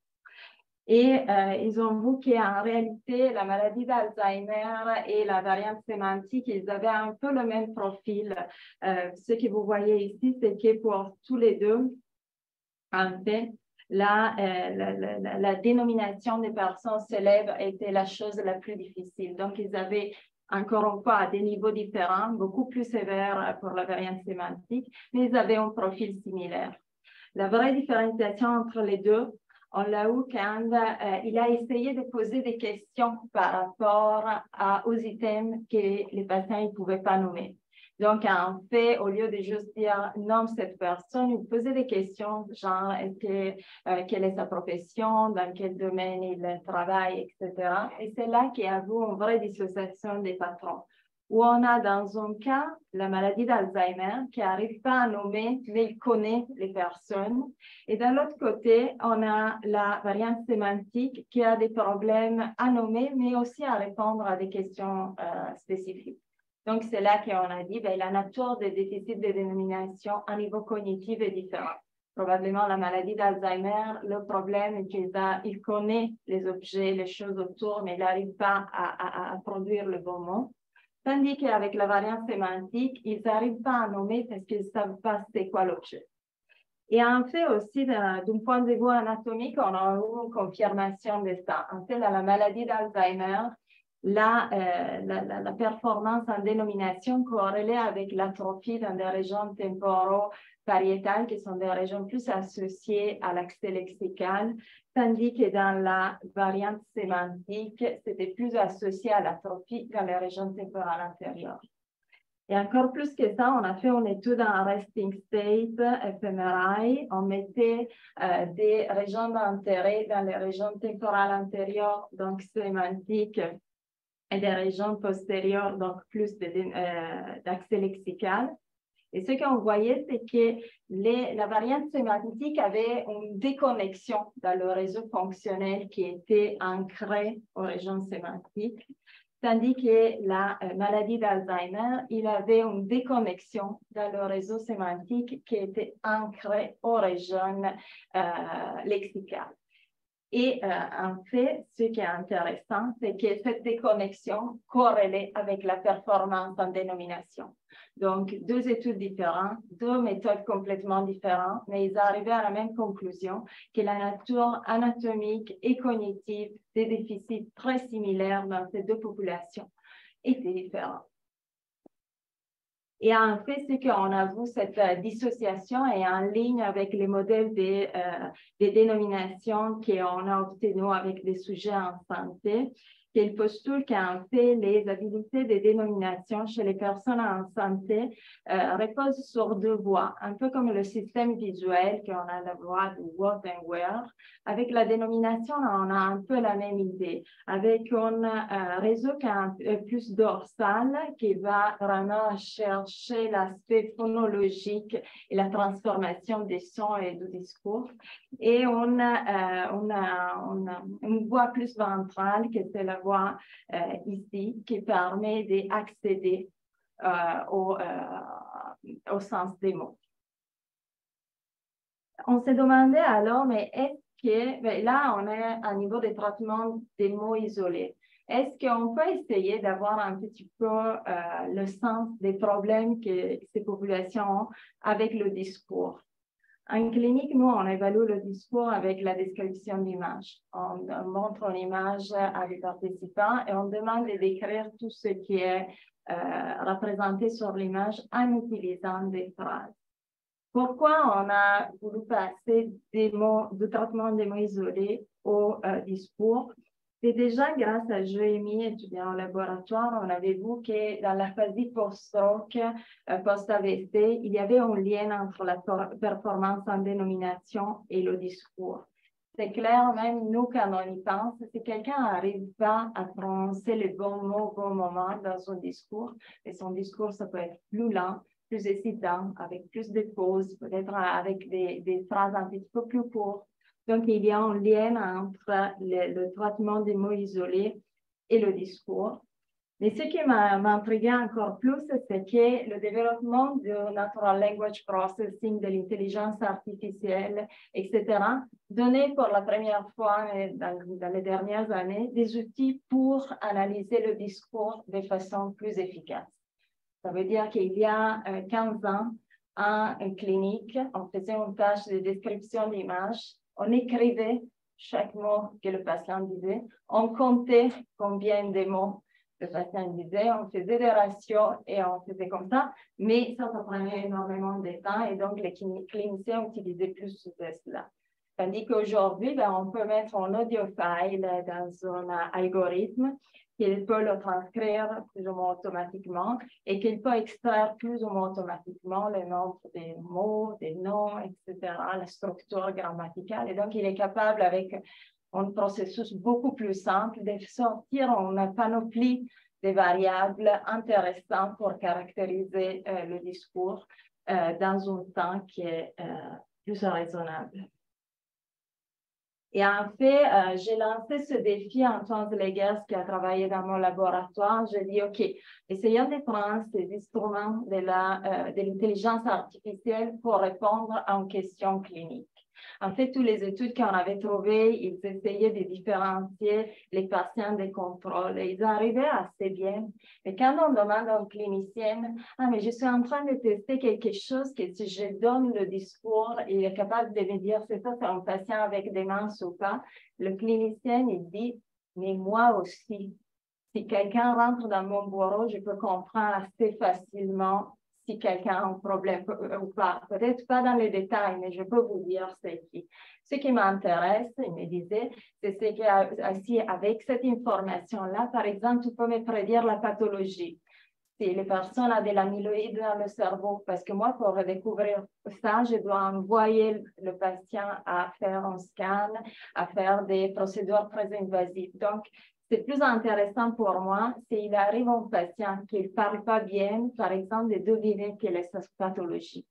Et ils ont vu qu'en réalité, la maladie d'Alzheimer et la variante sémantique, ils avaient un peu le même profil. Ce que vous voyez ici, c'est que pour tous les deux, en fait, la dénomination des personnes célèbres était la chose la plus difficile. Donc, ils avaient encore une fois à des niveaux différents, beaucoup plus sévères pour la variante sémantique, mais ils avaient un profil similaire. La vraie différenciation entre les deux, on l'a eu quand il a essayé de poser des questions par rapport aux items que les patients ne pouvaient pas nommer. Donc, en fait, au lieu de juste dire « nomme cette personne », il posait des questions genre « quelle est sa profession, dans quel domaine il travaille, etc. » Et c'est là qu'il y a eu une vraie dissociation des patrons, où on a dans un cas la maladie d'Alzheimer qui n'arrive pas à nommer, mais il connaît les personnes. Et d'un autre côté, on a la variante sémantique qui a des problèmes à nommer, mais aussi à répondre à des questions spécifiques. Donc, c'est là qu'on a dit, la nature des déficits de dénomination à niveau cognitif est différente. Probablement, la maladie d'Alzheimer, le problème est qu'il connaît les objets, les choses autour, mais il n'arrive pas à produire le bon mot. Tandis qu'avec la variante sémantique, ils n'arrivent pas à nommer parce qu'ils ne savent pas c'est quoi l'objet. Et en fait aussi, d'un point de vue anatomique, on a eu une confirmation de ça. En fait, dans la maladie d'Alzheimer, la performance en dénomination corrélée avec l'atrophie dans des régions temporaux-pariétales qui sont des régions plus associées à l'accès lexical, tandis que dans la variante sémantique, c'était plus associé à l'atrophie dans les régions temporales antérieures. Et encore plus que ça, on a fait une étude en resting state, fMRI. On mettait des régions d'intérêt dans les régions temporales antérieures, donc sémantiques, et des régions postérieures, donc plus d'accès lexical. Et ce qu'on voyait, c'est que la variante sémantique avait une déconnexion dans le réseau fonctionnel qui était ancré aux régions sémantiques, tandis que la maladie d'Alzheimer, il avait une déconnexion dans le réseau sémantique qui était ancré aux régions lexicales. Et en fait, ce qui est intéressant, c'est que cette déconnexion corrélait avec la performance en dénomination. Donc, deux études différentes, deux méthodes complètement différentes, mais ils arrivaient à la même conclusion que la nature anatomique et cognitive des déficits très similaires dans ces deux populations était différente. Et en fait, c'est qu'on a vu cette dissociation est en ligne avec les modèles des dénominations qu'on a obtenus avec des sujets en santé, qu'il postule qu'en fait, les habilités de dénomination chez les personnes en santé reposent sur deux voies, un peu comme le système visuel, qu'on a la voie de what and where. Avec la dénomination, on a un peu la même idée, avec un réseau qui est plus dorsal, qui va vraiment chercher l'aspect phonologique et la transformation des sons et du discours. Et on a une voie plus ventrale, qui c'est la voie ici, qui permet d'accéder au sens des mots. On s'est demandé alors, mais est-ce que, là, on est à niveau de traitement des mots isolés. Est-ce qu'on peut essayer d'avoir un petit peu le sens des problèmes que ces populations ont avec le discours? En clinique, nous, on évalue le discours avec la description d'image. On montre une image à des participants et on demande de décrire tout ce qui est représenté sur l'image en utilisant des phrases. Pourquoi on a voulu passer du traitement des mots isolés au discours? C'est déjà grâce à Joémie, étudiant au laboratoire, on avait vu que dans la phase post-stroke, post-AVC, il y avait un lien entre la performance en dénomination et le discours. C'est clair, même nous, quand on y pense, si quelqu'un n'arrive pas à prononcer les bons mots au bon moment dans son discours, et son discours, ça peut être plus lent, plus hésitant, avec plus de pauses, peut-être avec des phrases un petit peu plus courtes. Donc, il y a un lien entre le traitement des mots isolés et le discours. Mais ce qui m'a intrigué encore plus, c'est que le développement du Natural Language Processing, de l'intelligence artificielle, etc., donnait pour la première fois dans les dernières années des outils pour analyser le discours de façon plus efficace. Ça veut dire qu'il y a 15 ans, en clinique, on faisait une tâche de description d'image. On écrivait chaque mot que le patient disait. On comptait combien de mots le patient disait. On faisait des ratios et on faisait comme ça. Mais ça prenait énormément de temps et donc les cliniciens utilisaient plus de cela. Tandis qu'aujourd'hui, on peut mettre un audio file dans un algorithme qu'il peut le transcrire plus ou moins automatiquement et qu'il peut extraire plus ou moins automatiquement le nombre des mots, des noms, etc., la structure grammaticale. Et donc, il est capable, avec un processus beaucoup plus simple, de sortir une panoplie de variables intéressantes pour caractériser le discours dans un temps qui est plus raisonnable. Et en fait, j'ai lancé ce défi à Antoine Legers qui a travaillé dans mon laboratoire. J'ai dit, OK, essayons de prendre ces instruments de l'intelligence artificielle pour répondre à une question clinique. En fait, toutes les études qu'on avait trouvées, ils essayaient de différencier les patients des contrôles et ils arrivaient assez bien. Mais quand on demande à une clinicienne, « Ah, mais je suis en train de tester quelque chose que si je donne le discours, il est capable de me dire c'est ça, c'est un patient avec démence ou pas », le clinicien, il dit « Mais moi aussi, si quelqu'un rentre dans mon bureau, je peux comprendre assez facilement si quelqu'un a un problème ou pas. Peut-être pas dans les détails, mais je peux vous dire c'est qui. Ce qui m'intéresse, il me disait, c'est que si avec cette information-là, par exemple, tu peux me prédire la pathologie. Si les personnes ont de l'amyloïde dans le cerveau, parce que moi, pour découvrir ça, je dois envoyer le patient à faire un scan, à faire des procédures très invasives. Donc, c'est plus intéressant pour moi s'il arrive un patient qui ne parle pas bien, par exemple, de deviner quelle est sa pathologie.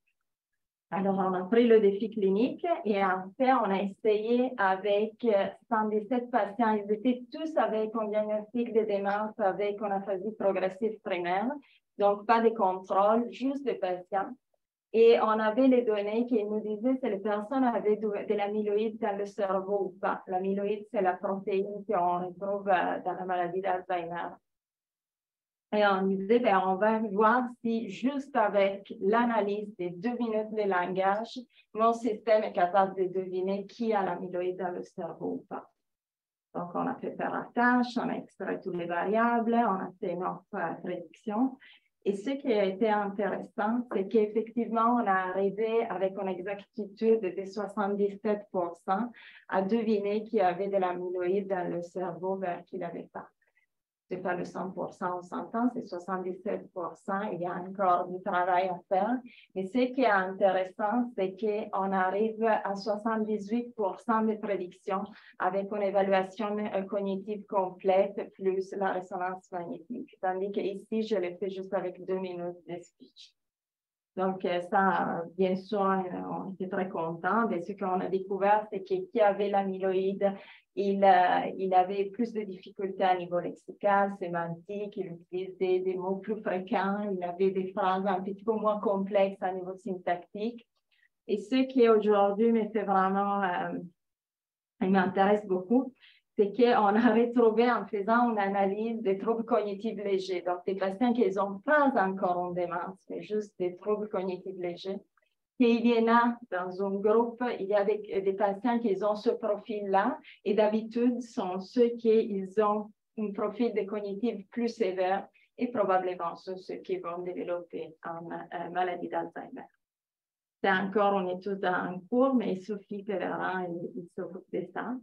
Alors, on a pris le défi clinique et en fait, on a essayé avec 117 patients. Ils étaient tous avec un diagnostic de démence avec une aphasie progressive primaire. Donc, pas de contrôle, juste des patients. Et on avait les données qui nous disaient si les personnes avaient de l'amyloïde dans le cerveau ou pas. L'amyloïde, c'est la protéine qu'on retrouve dans la maladie d'Alzheimer. Et on disait, ben, on va voir si juste avec l'analyse des 2 minutes de langage, mon système est capable de deviner qui a l'amyloïde dans le cerveau ou pas. Donc, on a fait faire la tâche, on a extrait toutes les variables, on a fait notre prédiction. Et ce qui a été intéressant, c'est qu'effectivement, on a arrivé avec une exactitude de 77% à deviner qu'il y avait de l'amyloïde dans le cerveau vers qui il n'avait pas. Ce n'est pas le 100%, on s'entend, c'est 77%. Il y a encore du travail à faire. Mais ce qui est intéressant, c'est qu'on arrive à 78% de prédictions avec une évaluation cognitive complète plus la résonance magnétique. Tandis qu'ici, je l'ai fait juste avec 2 minutes de speech. Donc, ça, bien sûr, on était très contents. Et ce qu'on a découvert, c'est qu'il y avait l'amyloïde, il avait plus de difficultés à niveau lexical, sémantique, il utilisait des mots plus fréquents, il avait des phrases un petit peu moins complexes à niveau syntactique. Et ce qui aujourd'hui me fait vraiment, il m'intéresse beaucoup, c'est qu'on a retrouvé en faisant une analyse des troubles cognitifs légers. Donc, des patients qui n'ont pas encore une démence, mais juste des troubles cognitifs légers. Et il y en a dans un groupe, il y a des patients qui ont ce profil-là, et d'habitude, sont ceux qui ont un profil de cognitif plus sévère, et probablement ceux qui vont développer une maladie d'Alzheimer. C'est encore une étude en cours, mais Sophie Pellerin, il s'occupe de ça.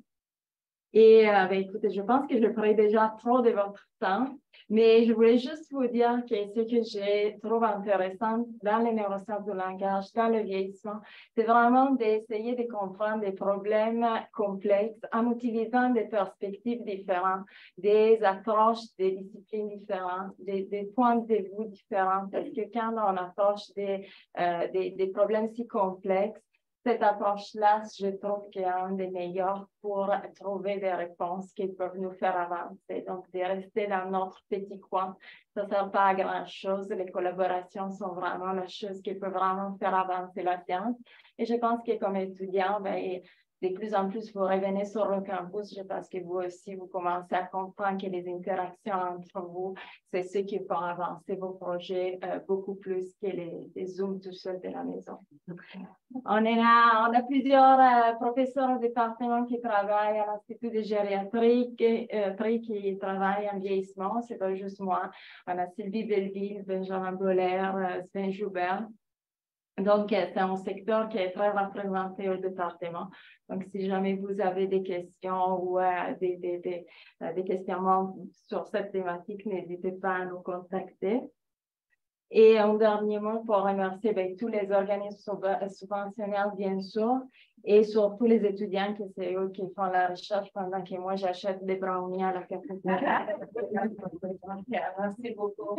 Et écoutez, je pense que je prends déjà trop de votre temps, mais je voulais juste vous dire que ce que je trouve intéressant dans les neurosciences du langage, dans le vieillissement, c'est vraiment d'essayer de comprendre des problèmes complexes en utilisant des perspectives différentes, des approches, des disciplines différentes, des points de vue différents. Parce que quand on approche des problèmes si complexes, cette approche-là, je trouve qu'elle est un des meilleurs pour trouver des réponses qui peuvent nous faire avancer. Donc, de rester dans notre petit coin, ça ne sert pas à grand-chose. Les collaborations sont vraiment la chose qui peut vraiment faire avancer la science. Et je pense que comme étudiant, de plus en plus, vous revenez sur le campus, je pense que vous aussi, vous commencez à comprendre que les interactions entre vous, c'est ce qui peut avancer vos projets beaucoup plus que les Zooms tout seuls de la maison. On a plusieurs professeurs au département qui travaillent à l'Institut de gériatrie, qui travaillent en vieillissement, c'est pas juste moi. On a Sylvie Belleville, Benjamin Boller, Sven Joubert. Donc, c'est un secteur qui est très représenté au département. Donc, si jamais vous avez des questions ou des questionnements sur cette thématique, n'hésitez pas à nous contacter. Et un dernier mot pour remercier tous les organismes subventionnels, bien sûr, et surtout les étudiants qui c'est eux qui font la recherche pendant que moi, j'achète des brownies à la cafétéria. Merci beaucoup.